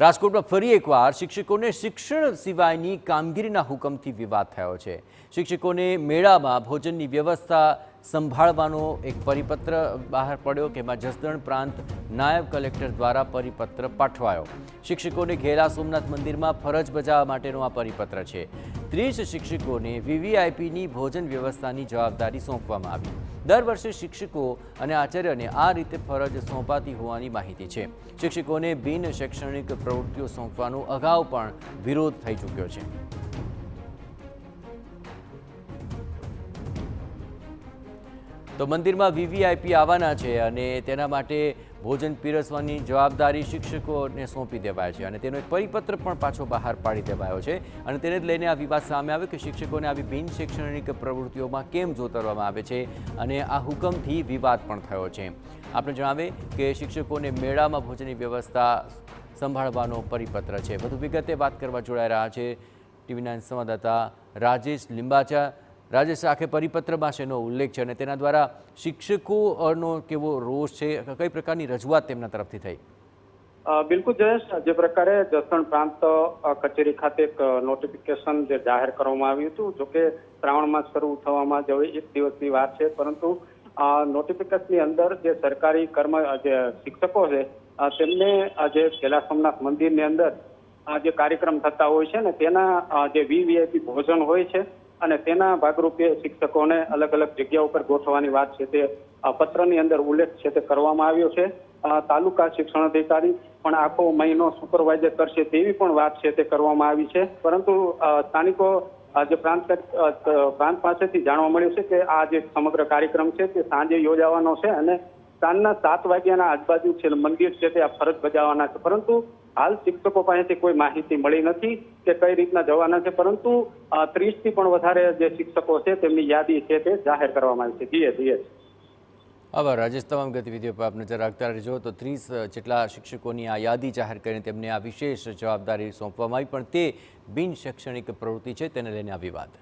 રાજકોટમાં ફરી એકવાર શિક્ષકોને શિક્ષણ સિવાયની કામગીરીના હુકમથી વિવાદ થયો છે। શિક્ષકોને મેળામાં ભોજનની વ્યવસ્થા સંભાળવાનો એક પરિપત્ર બહાર પડ્યો કે એમાં જસદણ પ્રાંત નાયબ કલેક્ટર દ્વારા પરિપત્ર પાઠવાયો। શિક્ષકોને ઘેલા સોમનાથ મંદિરમાં ફરજ બજાવવા માટેનો આ પરિપત્ર છે। 30 શિક્ષકોને વીવીઆઈપીની ભોજન વ્યવસ્થાની જવાબદારી સોંપવામાં આવી। દર વર્ષે શિક્ષકો અને આચાર્યને આ રીતે ફરજ સોંપાતી હોવાની માહિતી છે। શિક્ષકોને બિન શૈક્ષણિક પ્રવૃત્તિઓ સોંપવાનો અગાઉ પણ વિરોધ થઈ ચૂક્યો છે। તો મંદિરમાં વીવીઆઈપી આવવાના છે અને તેના માટે ભોજન પીરસવાની જવાબદારી શિક્ષકોને સોંપી દેવાય છે અને તેનો એક પરિપત્ર પણ પાછો બહાર પાડી દેવાયો છે અને તેને જ લઈને આ વિવાદ સામે આવ્યો કે શિક્ષકોને આવી બિન શૈક્ષણિક પ્રવૃત્તિઓમાં કેમ જોતરવામાં આવે છે અને આ હુકમથી વિવાદ પણ થયો છે। આપણે જણાવીએ કે શિક્ષકોને મેળામાં ભોજનની વ્યવસ્થા સંભાળવાનો પરિપત્ર છે। વધુ વિગતે વાત કરવા જોડાઈ રહ્યા છે TV9 સંવાદદાતા રાજેશ લિંબાચા। રાજેશ, આખે પરિપત્રમાં શેનો ઉલ્લેખ છે અને તેના દ્વારા શિક્ષકોનો કેવો રોષ છે, કઈ પ્રકારની રજૂઆત તેમના તરફથી થઈ? બિલકુલ જયેશ, જે પ્રકારે જસદણ પ્રાંત કચેરી ખાતે એક નોટિફિકેશન જે જાહેર કરવામાં આવ્યું હતું, જોકે શ્રાવણ માસ શરૂ થવામાં જ હવે 1 દિવસની વાર છે, પરંતુ નોટિફિકેશનની અંદર જે સરકારી જે શિક્ષકો છે તેમને જે ઘેલા સોમનાથ મંદિરની અંદર જે કાર્યક્રમ થતા હોય છે ને તેના જે વીવીઆઈપી ભોજન હોય છે અને તેના ભાગરૂપે શિક્ષકોને અલગ અલગ જગ્યા ઉપર ગોઠવવાની વાત છે તે પત્રની અંદર ઉલ્લેખ છે તે કરવામાં આવ્યો છે। તાલુકા શિક્ષણ અધિકારી પણ આખો મહિનો સુપરવાઇઝર કરશે તેવી પણ વાત છે તે કરવામાં આવી છે, પરંતુ સ્થાનિકો જે પ્રાંત પાસેથી જાણવા મળ્યું છે કે આ જે સમગ્ર કાર્યક્રમ છે તે સાંજે યોજાવાનો છે અને સાંજના 7 વાગ્યાના આજુબાજુ છે મંદિર છે તે આ ફરજ બજાવવાના છે, પરંતુ હાલ શિક્ષકો પાસેથી કોઈ માહિતી મળી નથી કે કઈ રીતના જવાના છે, પરંતુ 30 થી પણ વધારે જે શિક્ષકો છે તેમની યાદી છે તે જાહેર કરવામાં આવી છે। જી આભાર રાજેશ, તમામ ગતિવિધિઓ પર આપ નજર રાખતા રહેજો। તો 30 જેટલા શિક્ષકોની આ યાદી જાહેર કરીને તેમને આ વિશેષ જવાબદારી સોંપવામાં આવી, પણ તે બિન શૈક્ષણિક પ્રવૃત્તિ છે તેને લઈને આ વિવાદ।